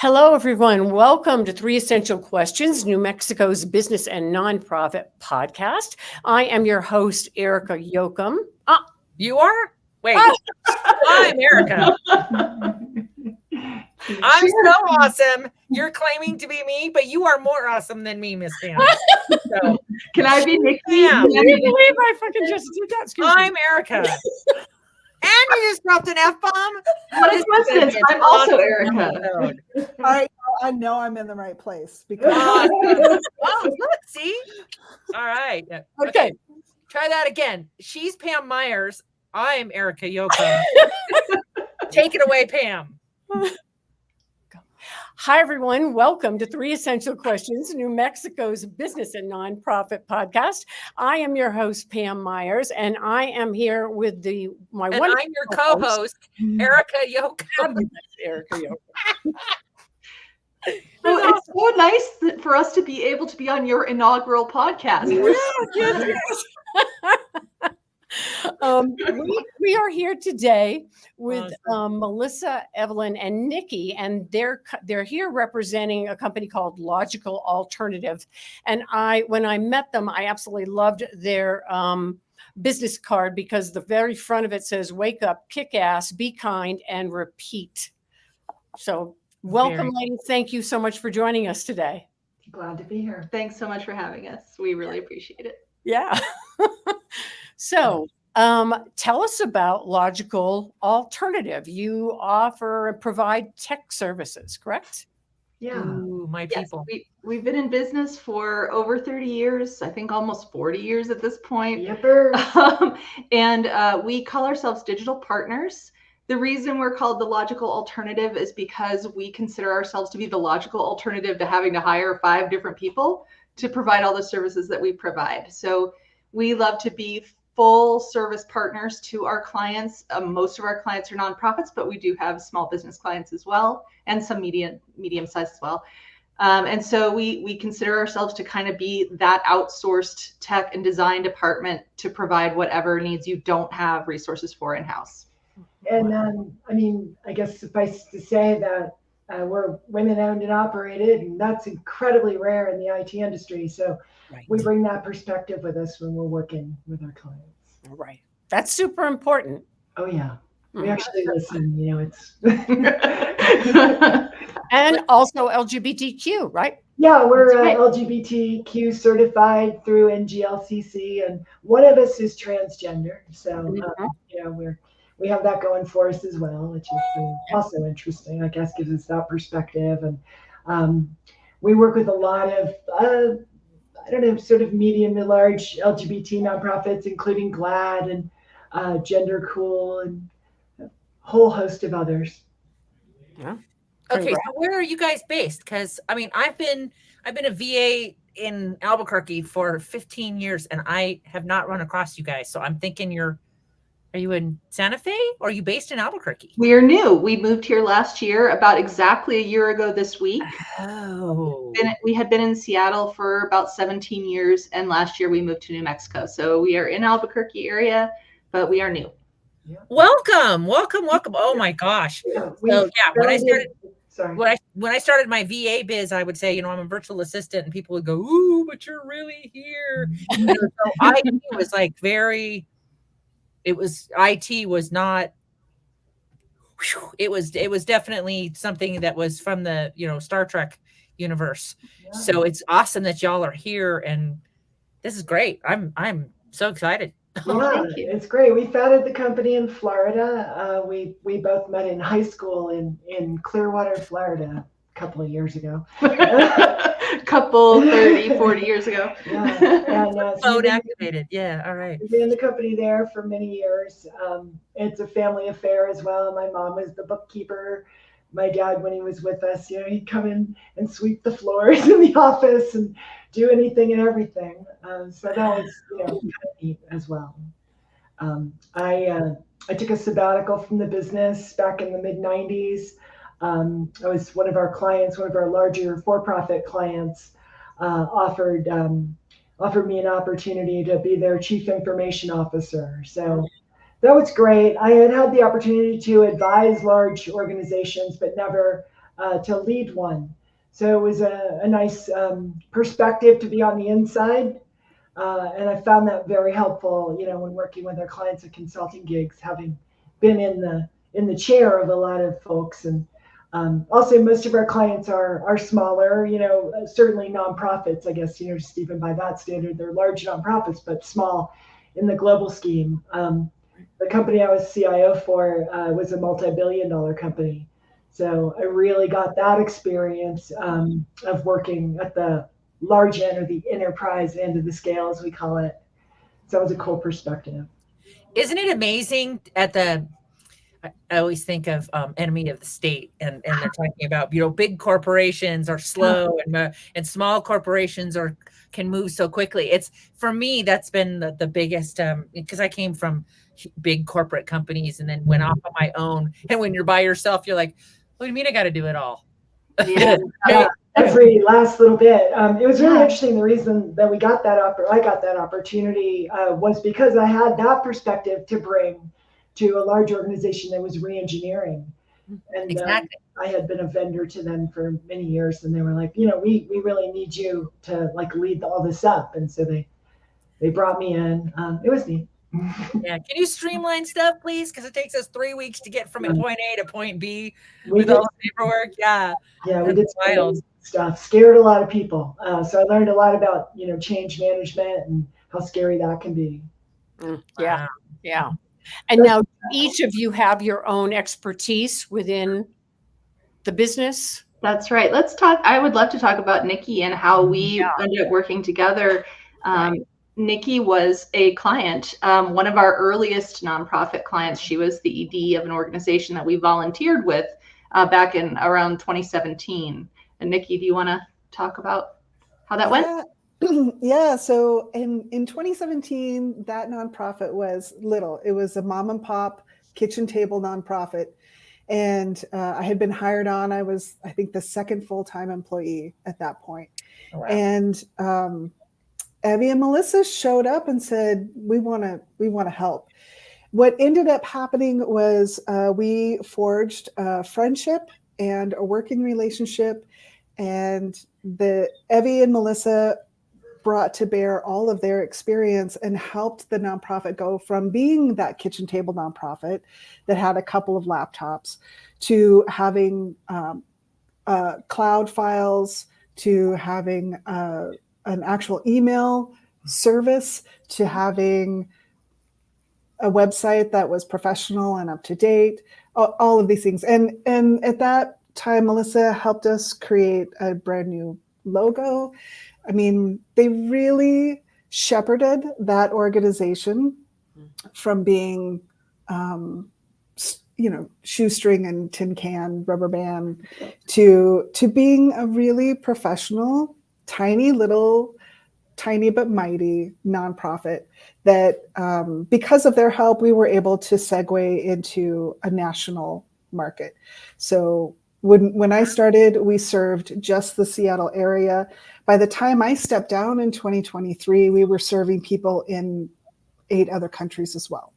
Hello, everyone. Welcome to Three Essential Questions, New Mexico's business and nonprofit podcast. I am your host, Erica Yoakum. You are? Wait, I'm Erica. I'm so awesome. You're claiming to be me, but you are more awesome than me, Miss Pam. So, can I be Nikki? Can you believe I fucking just did that? I'm Erica. And you just dropped an F-bomb? What a coincidence. I'm also Erica. I know I'm in the right place because oh, look, see? All right. Okay. Try that again. She's Pam Myers. I'm Erica Yoakum. Take it away, Pam. Hi, everyone. Welcome to Three Essential Questions, New Mexico's business and nonprofit podcast. I am your host, Pam Myers, and I am here with my and wonderful I'm your co-host, Erica Yoakum. Erica Yoakum. Well, it's so nice for us to be able to be on your inaugural podcast. Yes. We are here today with Melissa Evelyn and Nikki, and they're here representing a company called Logical Alternative. And when I met them, I absolutely loved their business card because the very front of it says "Wake up, kick ass, be kind, and repeat." So welcome, ladies. Thank you so much for joining us today. Glad to be here. Thanks so much for having us. We really appreciate it. Yeah. So tell us about Logical Alternative. You offer and provide tech services, correct? Yeah. Ooh, my people. Yes, we've been in business for over 30 years, I think almost 40 years at this point. Yepper. And we call ourselves digital partners. The reason we're called the Logical Alternative is because we consider ourselves to be the logical alternative to having to hire 5 different people to provide all the services that we provide. So we love to be full service partners to our clients. Most of our clients are nonprofits, but we do have small business clients as well, and some medium size as well. And so we consider ourselves to kind of be that outsourced tech and design department to provide whatever needs you don't have resources for in-house. And I guess suffice to say that we're women owned and operated, and that's incredibly rare in the IT industry. So we bring that perspective with us when we're working with our clients. Right. That's super important. Oh, yeah. We actually listen, it's. And also LGBTQ, right? Yeah, we're LGBTQ certified through NGLCC, and one of us is transgender. So, we have that going for us as well, which is also interesting. I guess gives us that perspective. And we work with a lot of, sort of medium to large LGBT nonprofits, including GLAD and Gender Cool and a whole host of others. Yeah. Okay, so where are you guys based? Because I've been a VA in Albuquerque for 15 years, and I have not run across you guys. So I'm thinking are you in Santa Fe, or are you based in Albuquerque? We are new. We moved here last year, about exactly a year ago this week. Oh. We had been in Seattle for about 17 years, and last year we moved to New Mexico. So we are in Albuquerque area, but we are new. Yeah. Welcome. Oh my gosh. Yeah, when I started my VA biz, I would say, I'm a virtual assistant, and people would go, "Ooh, but you're really here." So IT was like IT was not. It was definitely something that was from the Star Trek universe. Yeah. So it's awesome that y'all are here, and this is great. I'm so excited. Yeah, it's great. We founded the company in Florida. We both met in high school in Clearwater, Florida, a couple of years ago. 30, 40 years ago. Yeah. And phone activated. Yeah, all right. We've been in the company there for many years. It's a family affair as well. My mom was the bookkeeper. My dad, when he was with us, he'd come in and sweep the floors in the office and do anything and everything. So that was, kind of neat as well. I took a sabbatical from the business back in the mid 90s. I was one of our larger for-profit clients, offered me an opportunity to be their chief information officer. So that was great. I had the opportunity to advise large organizations, but never to lead one. So it was a nice perspective to be on the inside. And I found that very helpful, when working with our clients at consulting gigs, having been in the chair of a lot of folks. And also, most of our clients are smaller, certainly nonprofits, I guess, Stephen, by that standard, they're large nonprofits, but small in the global scheme. The company I was CIO for was a multi-billion-dollar company. So I really got that experience of working at the large end, or the enterprise end of the scale, as we call it. So it was a cool perspective. Isn't it amazing I always think of Enemy of the State, and they're talking about, big corporations are slow and small corporations can move so quickly. It's, for me, that's been the biggest, because I came from big corporate companies and then went off on my own. And when you're by yourself, you're like, what do you mean I got to do it all? Yeah. Yeah, every last little bit. It was really interesting. The reason that I got that opportunity was because I had that perspective to bring to a large organization that was re-engineering. And Exactly. I had been a vendor to them for many years, and they were like, we really need you to lead all this up. And so they brought me in. It was neat. Yeah. Can you streamline stuff, please? Because it takes us 3 weeks to get from point A to point B with all the paperwork. Yeah. Yeah, we did wild stuff. Scared a lot of people. So I learned a lot about, change management and how scary that can be. Yeah. Wow. Yeah. And now each of you have your own expertise within the business. That's right. Let's talk. I would love to talk about Nikki and how we ended up working together. Nikki was a client, one of our earliest nonprofit clients. She was the ED of an organization that we volunteered with back in around 2017. And Nikki, do you want to talk about how that went? Yeah. So in 2017, that nonprofit was little. It was a mom and pop kitchen table nonprofit. And I had been hired on. I was, I think, the second full-time employee at that point. Oh, wow. And Evie and Melissa showed up and said, we want to help. What ended up happening was we forged a friendship and a working relationship, and Evie and Melissa brought to bear all of their experience and helped the nonprofit go from being that kitchen table nonprofit that had a couple of laptops to having cloud files, to having an actual email service, to having a website that was professional and up to date, all of these things. And at that time, Melissa helped us create a brand new logo. I mean, they really shepherded that organization from being, shoestring and tin can, rubber band, to being a really professional, tiny but mighty nonprofit that, because of their help, we were able to segue into a national market. So when I started, we served just the Seattle area. By the time I stepped down in 2023, we were serving people in 8 other countries as well.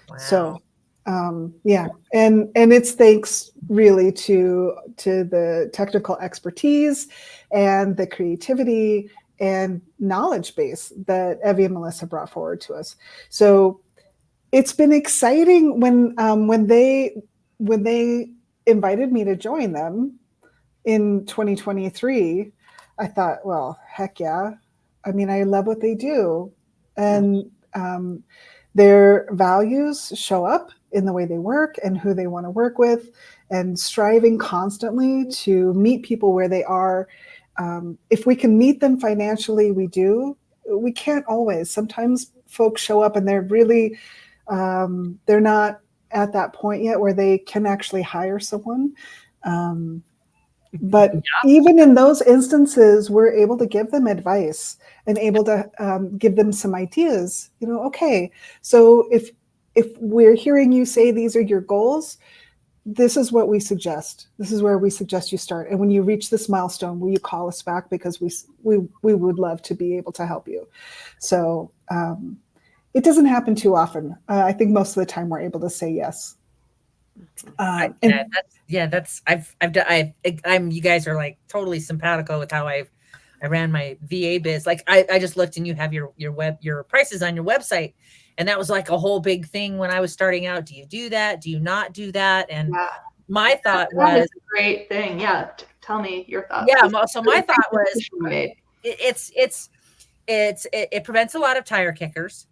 Wow. So, and it's thanks really to the technical expertise and the creativity and knowledge base that Evie and Melissa brought forward to us. So it's been exciting when they invited me to join them in 2023. I thought, well, heck yeah. I mean, I love what they do. And their values show up in the way they work and who they want to work with, and striving constantly to meet people where they are. If we can meet them financially, we do. We can't always. Sometimes folks show up and they're really, they're not at that point yet where they can actually hire someone. But even in those instances, we're able to give them advice and able to give them some ideas. Okay, so if we're hearing you say these are your goals, this is what we suggest. This is where we suggest you start. And when you reach this milestone, will you call us back, because we would love to be able to help you. So it doesn't happen too often. I think most of the time we're able to say yes. And you guys are like totally simpatico with how I ran my VA biz. Like I just looked and you have your prices on your website. And that was like a whole big thing when I was starting out. Do you do that? Do you not do that? And my thought was a great thing. Yeah. Tell me your thoughts. Yeah. So my thought was it prevents a lot of tire kickers.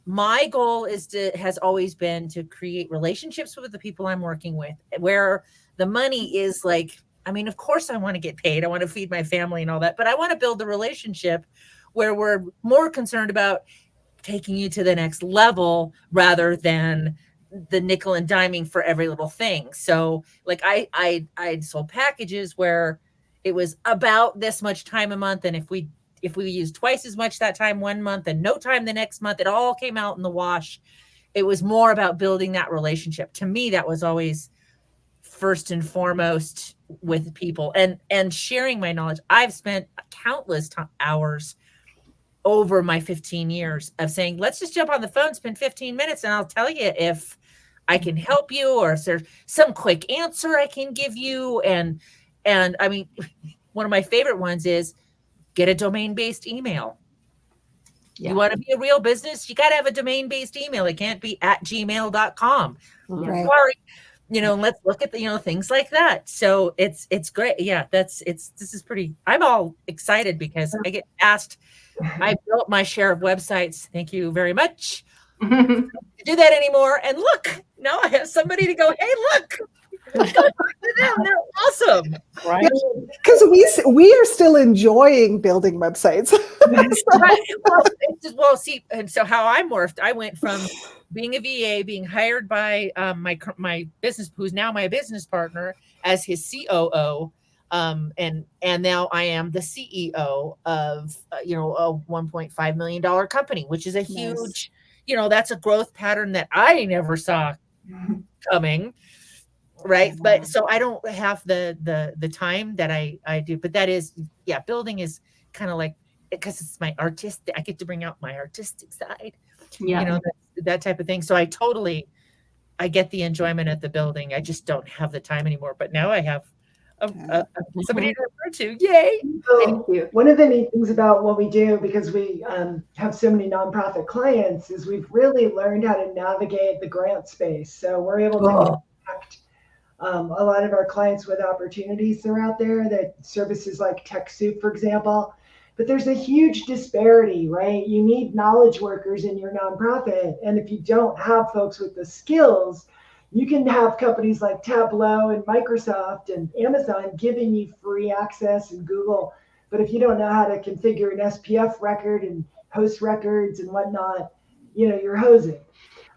My goal has always been to create relationships with the people I'm working with where the money is like, I mean, of course I want to get paid. I want to feed my family and all that, but I want to build a relationship where we're more concerned about taking you to the next level rather than the nickel and diming for every little thing. So like I sold packages where it was about this much time a month. And if we used twice as much that time one month and no time the next month, it all came out in the wash. It was more about building that relationship. To me, that was always first and foremost with people and sharing my knowledge. I've spent countless hours over my 15 years of saying, let's just jump on the phone, spend 15 minutes, and I'll tell you if I can help you or if there's some quick answer I can give you. And I mean, one of my favorite ones is get a domain-based email. Yeah. You want to be a real business, you got to have a domain-based email. It can't be @gmail.com. Right. Sorry. Let's look at things like that. So it's great. Yeah, this is pretty, I'm all excited because I get asked, I built my share of websites. Thank you very much. I don't do that anymore. And look, now I have somebody to go, hey, look. They're awesome, right? Because we are still enjoying building websites. Well, see, and so how I morphed, I went from being a VA, being hired by my business, who's now my business partner, as his COO, and now I am the CEO of a $1.5 million company, which is a huge, that's a growth pattern that I never saw coming. Right. But so I don't have the time that I do, but that is, building is kind of like, because it's my artistic, I get to bring out my artistic side, that type of thing. So I get the enjoyment at the building. I just don't have the time anymore, but now I have somebody to refer to. Yay. So one of the neat things about what we do, because we have so many nonprofit clients, is we've really learned how to navigate the grant space. So we're able to connect a lot of our clients with opportunities that are out there, that services like TechSoup, for example. But there's a huge disparity, right? You need knowledge workers in your nonprofit. And if you don't have folks with the skills, you can have companies like Tableau and Microsoft and Amazon giving you free access and Google. But if you don't know how to configure an SPF record and host records and whatnot, you're hosing.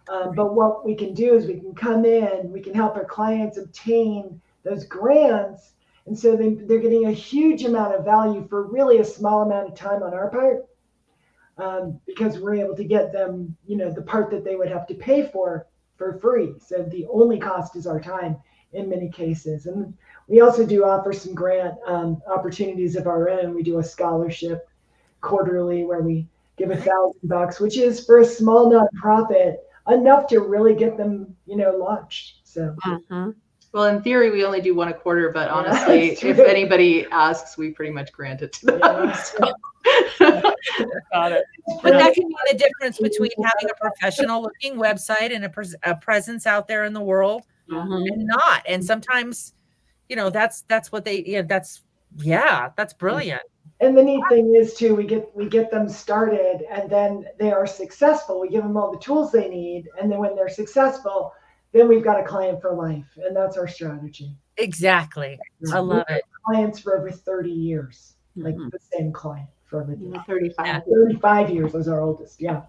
But what we can do is we can come in, we can help our clients obtain those grants. And so they're getting a huge amount of value for really a small amount of time on our part, because we're able to get them, the part that they would have to pay for free. So the only cost is our time in many cases. And we also do offer some grant opportunities of our own. We do a scholarship quarterly where we give $1,000, which is for a small nonprofit enough to really get them, launched. So, well, in theory, we only do one a quarter, but honestly, if anybody asks, we pretty much grant it to them. Got it. But that can be the difference between having a professional looking website and a presence out there in the world and not. And sometimes, that's what they, that's brilliant. And the neat thing is too, we get them started, and then they are successful. We give them all the tools they need, and then when they're successful, then we've got a client for life, and that's our strategy. Exactly. I love it. Clients for over 30 years, like the same client for over 35 years was our oldest. Yeah.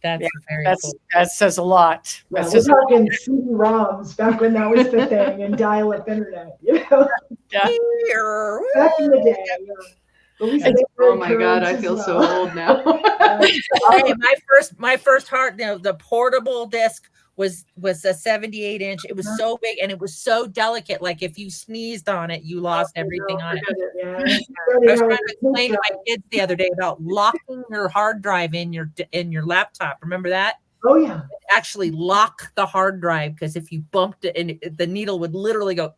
That's very cool. That says a lot. Yeah, we're talking CD-ROMs back when that was the thing, and dial-up internet. Back in the day. Oh my God, I feel so old now. my first hard, the portable disc was a 78-inch. It was so big and it was so delicate. Like if you sneezed on it, you lost everything on it. I was trying to explain to my kids the other day about locking your hard drive in your laptop. Remember that? Oh yeah. Actually lock the hard drive, because if you bumped it, and the needle would literally go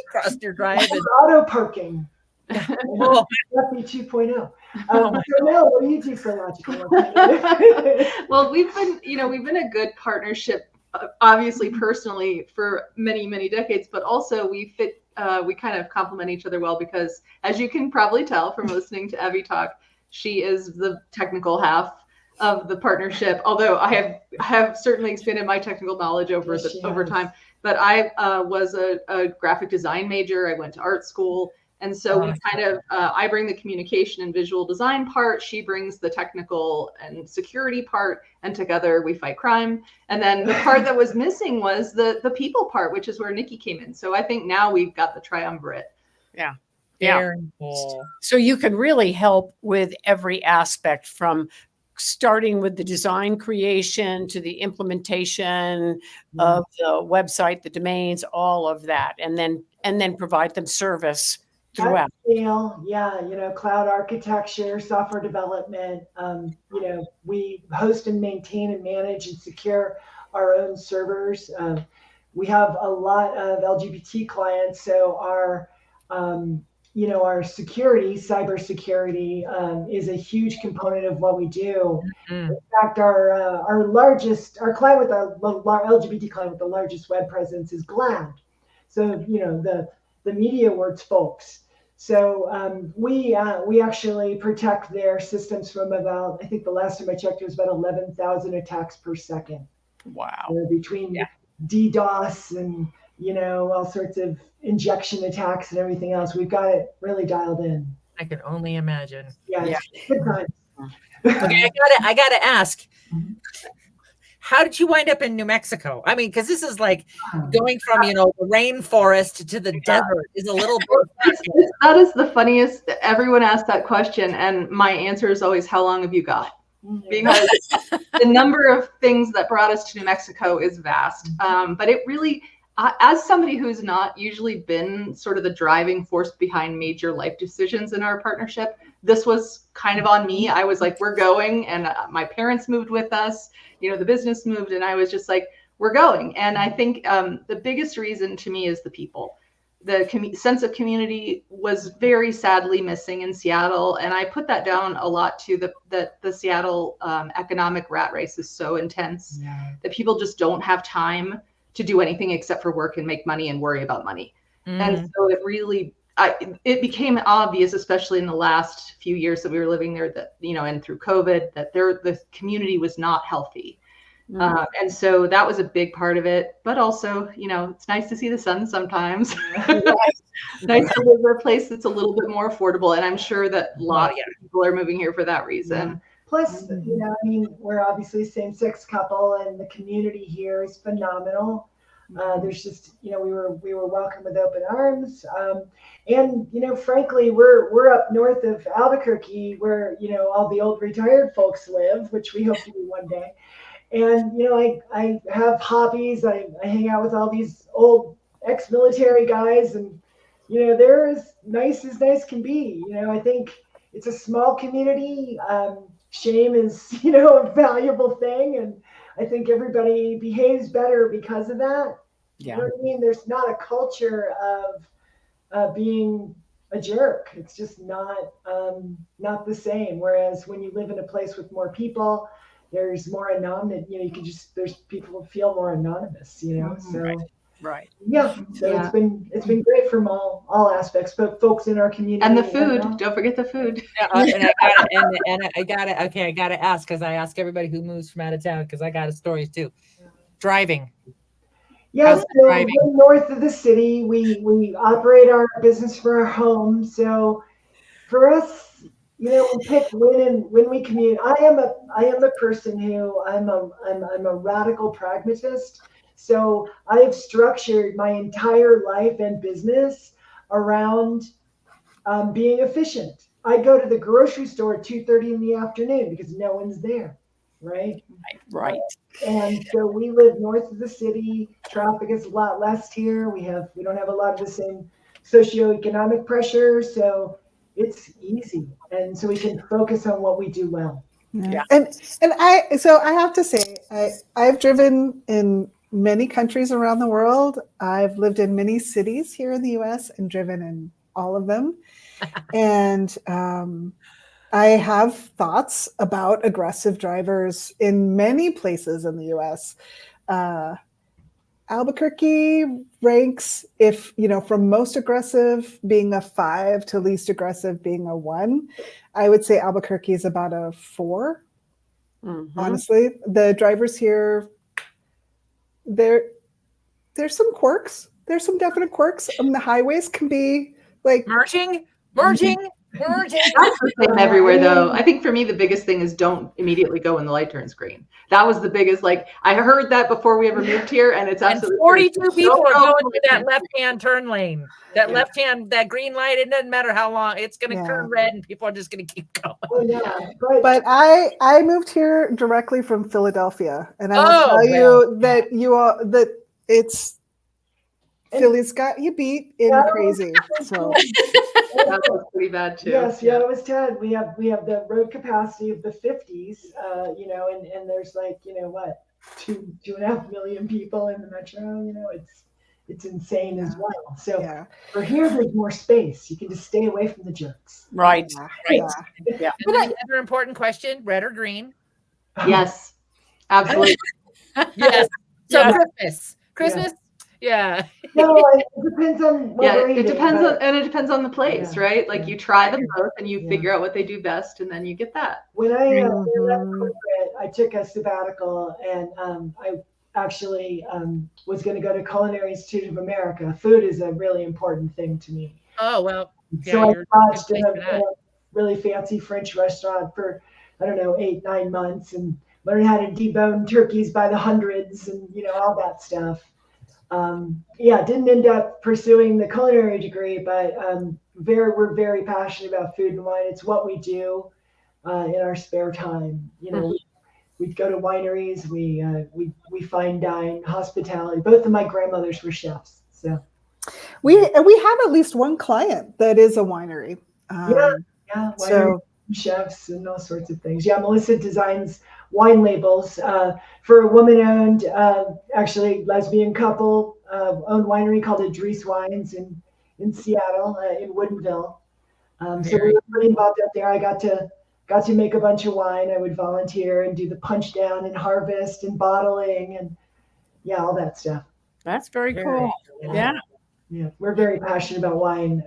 across your drive. And Auto parking. oh, Lucky 2.0. Oh my So Mel, what do you do for logical alternative? Well, we've been a good partnership, obviously personally for many, many decades, but also we kind of complement each other well, because as you can probably tell from listening to Evie talk, she is the technical half of the partnership. Although I have certainly expanded my technical knowledge over time. But I was a graphic design major. I went to art school. And so we kind of, I bring the communication and visual design part. She brings the technical and security part, and together we fight crime. And then the part that was missing was the people part, which is where Nikki came in. So I think now we've got the triumvirate. Yeah. very cool. So you can really help with every aspect, from starting with the design creation to the implementation of the website, the domains, all of that, and then provide them service throughout. Scale, yeah, cloud architecture, software development. We host and maintain and manage and secure our own servers. We have a lot of LGBT clients, so our security, cybersecurity, is a huge component of what we do. Mm-hmm. In fact, our client with our LGBT client with the largest web presence is GLAD. So the MediaWorks folks. So we actually protect their systems from about, I think the last time I checked, it was about 11,000 attacks per second. Wow. So between DDoS and all sorts of injection attacks and everything else, we've got it really dialed in. I can only imagine. Yeah. Good times. Okay, I gotta ask, how did you wind up in New Mexico? I mean, because this is like going from the rainforest to the desert is a little bit. That is the funniest. Everyone asks that question, and my answer is always, "How long have you got?" Because the number of things that brought us to New Mexico is vast. But it really, as somebody who's not usually been sort of the driving force behind major life decisions in our partnership, this was kind of on me. I was like, we're going, and my parents moved with us. The business moved, and I was just like, we're going. And I think the biggest reason to me is the people. The sense of community was very sadly missing in Seattle, and I put that down a lot to the Seattle economic rat race is so intense that people just don't have time to do anything except for work and make money and worry about money. And so it really, it became obvious, especially in the last few years that we were living there, that and through COVID, that the community was not healthy. And so that was a big part of it. But also, it's nice to see the sun sometimes. Nice to live in a place that's a little bit more affordable. And I'm sure that lots of people are moving here for that reason. Yeah. Plus, we're obviously a same-sex couple, and the community here is phenomenal. There's just, we were welcomed with open arms. And frankly, we're up north of Albuquerque, where, all the old retired folks live, which we hope to be one day. And, I have hobbies. I hang out with all these old ex-military guys, and, they're as nice can be. I think it's a small community. Shame is, a valuable thing. And I think everybody behaves better because of that. Yeah. You know what I mean? There's not a culture of being a jerk. It's just not the same. Whereas when you live in a place with more people, there's more anonymous, there's people who feel more anonymous, so. Right. Yeah. So it's been great from all aspects, but folks in our community. And the food, don't forget the food. I gotta ask, because I ask everybody who moves from out of town, because I got a story too. Driving. Yeah, so we're north of the city. We operate our business from our home. So for us, we pick when we commute. I am a person who I'm a radical pragmatist. So I have structured my entire life and business around being efficient. I go to the grocery store at 2:30 in the afternoon because no one's there, right? Right. And so we live north of the city. Traffic is a lot less here. We don't have a lot of the same socioeconomic pressure, so it's easy. And so we can focus on what we do well. Yeah. And I have to say, I've driven in many countries around the world. I've lived in many cities here in the US and driven in all of them. And I have thoughts about aggressive drivers in many places in the US. Albuquerque ranks, if from most aggressive being a 5 to least aggressive being a 1. I would say Albuquerque is about a 4. Honestly, the drivers here, there's some quirks. There's some definite quirks. The highways can be like merging. That's the same everywhere, though. I think for me, the biggest thing is don't immediately go when the light turns green. That was the biggest. Like, I heard that before we ever moved here, and it's absolutely 42 true. people are Don't go going to that left-hand turn lane. That left-hand, that green light, it doesn't matter how long, it's going to turn red and people are just going to keep going. Oh, yeah. But I moved here directly from Philadelphia, and I will tell you that it's Philly's got you beat in crazy. So that was pretty bad too. Yes, it was 10. We have the road capacity of the 50s, and there's like, what, 2.5 million people in the metro. It's insane as well. So for here, there's more space. You can just stay away from the jerks. Right. And another important question: red or green? Yes, absolutely. Yes. So Christmas. Yeah. No, it depends on what we're eating, it depends on the place, right? Like you try them both and you figure out what they do best, and then you get that. When I left corporate, I took a sabbatical, and I actually was going to go to Culinary Institute of America. Food is a really important thing to me. Oh, well. So I watched in a really fancy French restaurant for, 8-9 months, and learned how to debone turkeys by the hundreds and, all that stuff. Didn't end up pursuing the culinary degree, but we're very passionate about food and wine. It's what we do in our spare time. We go to wineries, we fine dine, hospitality. Both of my grandmothers were chefs, so we have at least one client that is a winery. Winery chefs and all sorts of things. Yeah, Melissa designs wine labels for a woman-owned, actually lesbian couple owned winery called Idris Wines in Seattle, in Woodinville. So we were pretty involved out there. I got to make a bunch of wine. I would volunteer and do the punch down and harvest and bottling and all that stuff. That's very cool. Yeah. We're very passionate about wine.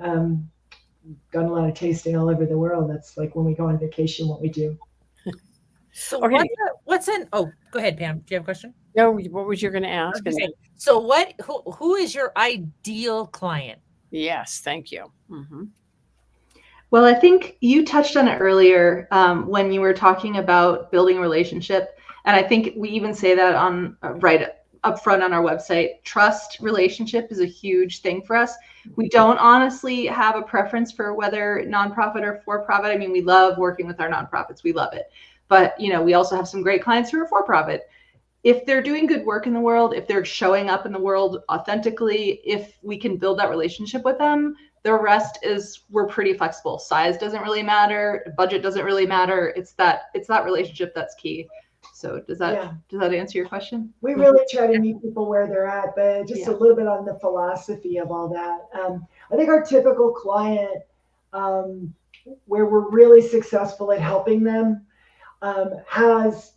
Done a lot of tasting all over the world. That's like when we go on vacation, what we do. So what's in? Oh, go ahead, Pam. Do you have a question? No, what was you going to ask? So who is your ideal client? Yes, thank you. Well, I think you touched on it earlier when you were talking about building a relationship. And I think we even say that on right up front on our website. Trust relationship is a huge thing for us. We don't honestly have a preference for whether nonprofit or for-profit. I mean, we love working with our nonprofits. We love it. But, we also have some great clients who are for-profit. If they're doing good work in the world, if they're showing up in the world authentically, if we can build that relationship with them, the rest is we're pretty flexible. Size doesn't really matter. Budget doesn't really matter. It's that relationship that's key. So does that answer your question? We really try to meet people where they're at, but just a little bit on the philosophy of all that. I think our typical client, where we're really successful at helping them, has,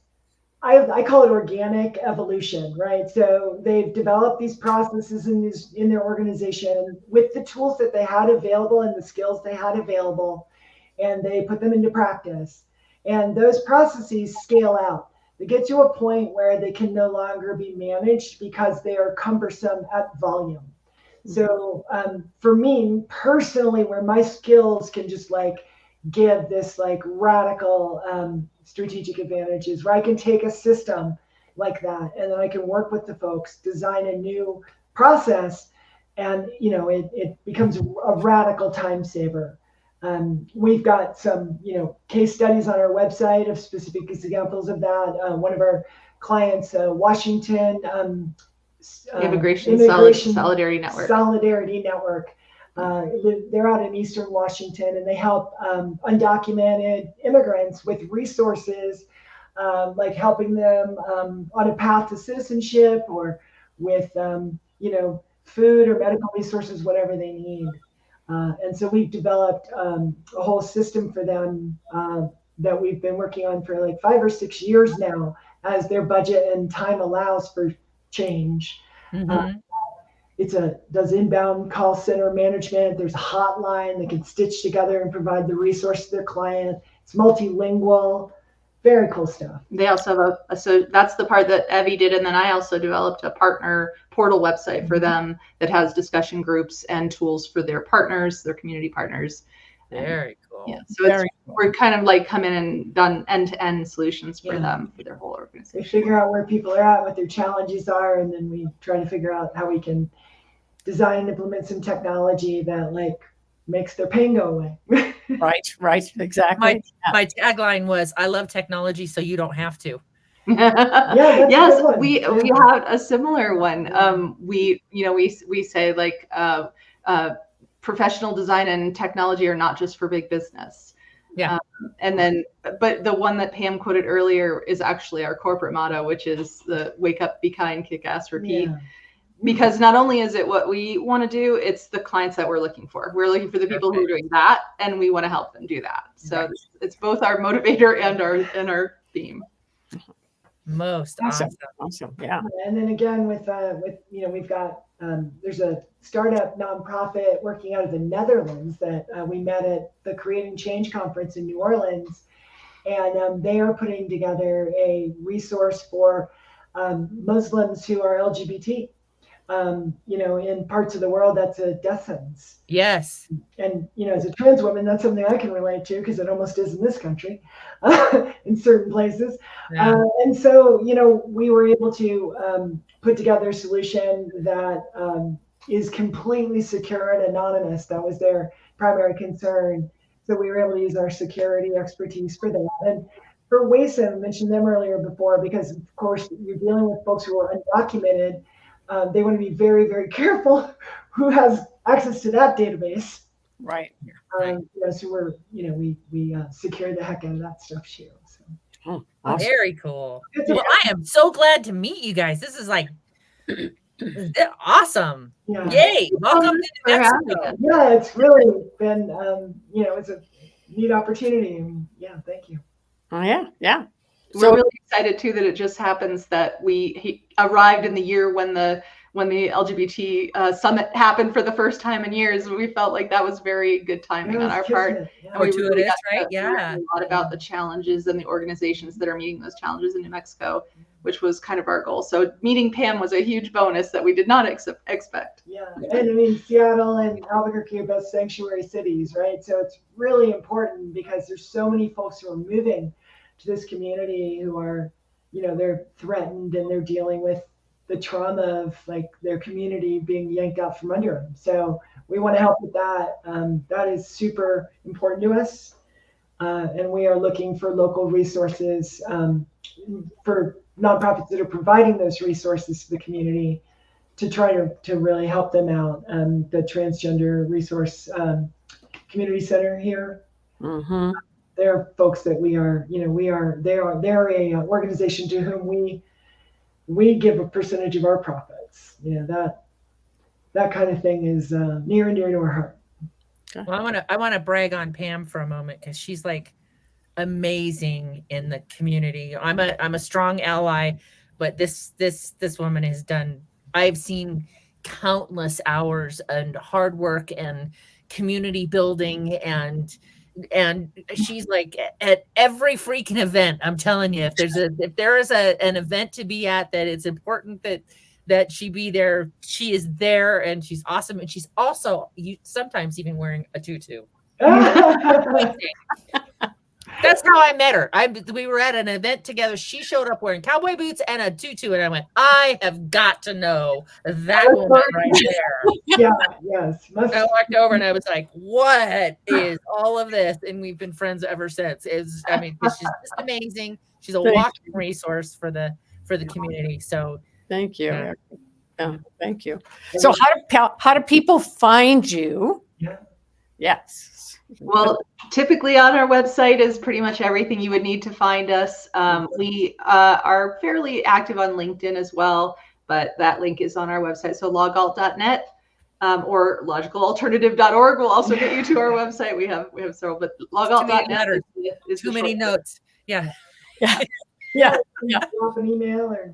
I call it organic evolution, right? So they've developed these processes in their organization with the tools that they had available and the skills they had available, and they put them into practice. And those processes scale out. They get to a point where they can no longer be managed because they are cumbersome at volume. So for me personally, where my skills can just give this radical strategic advantages, where I can take a system like that and then I can work with the folks, design a new process, and it becomes a radical time saver. We've got some case studies on our website of specific examples of that. One of our clients, Washington Immigration Solidarity Network. They're out in Eastern Washington, and they help undocumented immigrants with resources, like helping them on a path to citizenship, or with food or medical resources, whatever they need. And so we've developed a whole system for them that we've been working on for like 5 or 6 years now, as their budget and time allows for change. Mm-hmm. Does inbound call center management. There's a hotline that can stitch together and provide the resource to their client. It's multilingual, very cool stuff. They also have so that's the part that Evie did. And then I also developed a partner portal website for them that has discussion groups and tools for their partners, their community partners. Very cool. Yeah. So we're kind of like come in and done end-to-end solutions for them, for their whole organization. We figure out where people are at, what their challenges are, and then we try to figure out how we can design and implement some technology that like makes their pain go away. Right, exactly. My tagline was, "I love technology, so you don't have to." Yes, we have a similar one. We say like professional design and technology are not just for big business. Yeah. And then, but the one that Pam quoted earlier is actually our corporate motto, which is the wake up, be kind, kick ass, repeat. Yeah. Because not only is it what we want to do, it's the clients that we're looking for. We're looking for the people who are doing that, and we want to help them do that. So it's both our motivator and our theme. Most awesome. Yeah. And then again, with we've got there's a startup nonprofit working out of the Netherlands that we met at the Creating Change conference in New Orleans, and they are putting together a resource for Muslims who are LGBT. In parts of the world, that's a death sentence. Yes. And, as a trans woman, that's something I can relate to, because it almost is in this country, in certain places. Yeah. And so, we were able to put together a solution that is completely secure and anonymous. That was their primary concern. So we were able to use our security expertise for that. And for WASM, I mentioned them earlier before, because, of course, you're dealing with folks who are undocumented. They want to be very, very careful who has access to that database. Right. So we're, we secure the heck out of that stuff too. So. Awesome. Very cool. Well, I am so glad to meet you guys. This is like awesome. Yeah. Yay. Welcome to Mexico. Yeah, it's really been, it's a neat opportunity. And yeah, thank you. Oh, yeah. We're really excited too that it just happens that he arrived in the year when the LGBT summit happened for the first time in years. We felt like that was very good timing on our part. Yeah. We really right? Yeah. A lot about the challenges and the organizations that are meeting those challenges in New Mexico, which was kind of our goal. So meeting Pam was a huge bonus that we did not expect. Yeah, and Seattle and Albuquerque are both sanctuary cities, right? So it's really important because there's so many folks who are moving to this community who are, they're threatened and they're dealing with the trauma of like their community being yanked out from under them. So we want to help with that. That is super important to us. And we are looking for local resources for nonprofits that are providing those resources to the community to try to really help them out. The Transgender Resource Community Center here. Mm-hmm. They're folks that they're a organization to whom we give a percentage of our profits. That kind of thing is near and dear to our heart. Well, I want to brag on Pam for a moment, because she's like amazing in the community. I'm a strong ally, but this woman has done. I've seen countless hours and hard work and community building, and she's like at every freaking event. I'm telling you, if there is an event to be at, that it's important that she be there, she is there, and she's awesome. And she's also sometimes even wearing a tutu. That's how I met her. We were at an event together. She showed up wearing cowboy boots and a tutu, and I went, I have got to know that woman right there. Yeah, yes. I walked over and I was like, what is all of this? And we've been friends ever since. She's just amazing. She's a walking resource for the community. So thank you. Thank you. So how do people find you Yeah. Yes. Well, typically on our website is pretty much everything you would need to find us. We are fairly active on LinkedIn as well, but that link is on our website. So logalt.net or logicalalternative.org will also get you to our website. We have several, but logalt.net is Too the many short notes. Yeah. Yeah. Drop an email, or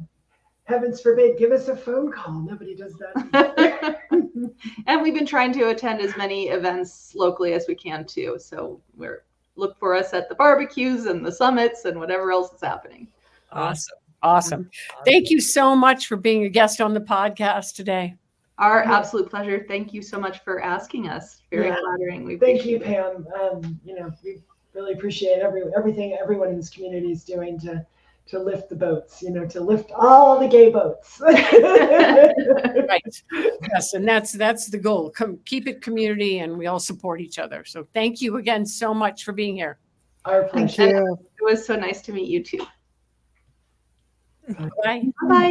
heavens forbid, give us a phone call. Nobody does that. And we've been trying to attend as many events locally as we can too. So look for us at the barbecues and the summits and whatever else is happening. Awesome. Awesome. Thank you so much for being a guest on the podcast today. Our absolute pleasure. Thank you so much for asking us. Very Yeah. flattering. We Thank you, appreciate it. Pam. We really appreciate everything everyone in this community is doing to lift the boats, to lift all the gay boats. Right. Yes, and that's the goal. Keep it community, and we all support each other. So thank you again so much for being here. Our Thank pleasure. you. It was so nice to meet you too. Bye. Bye.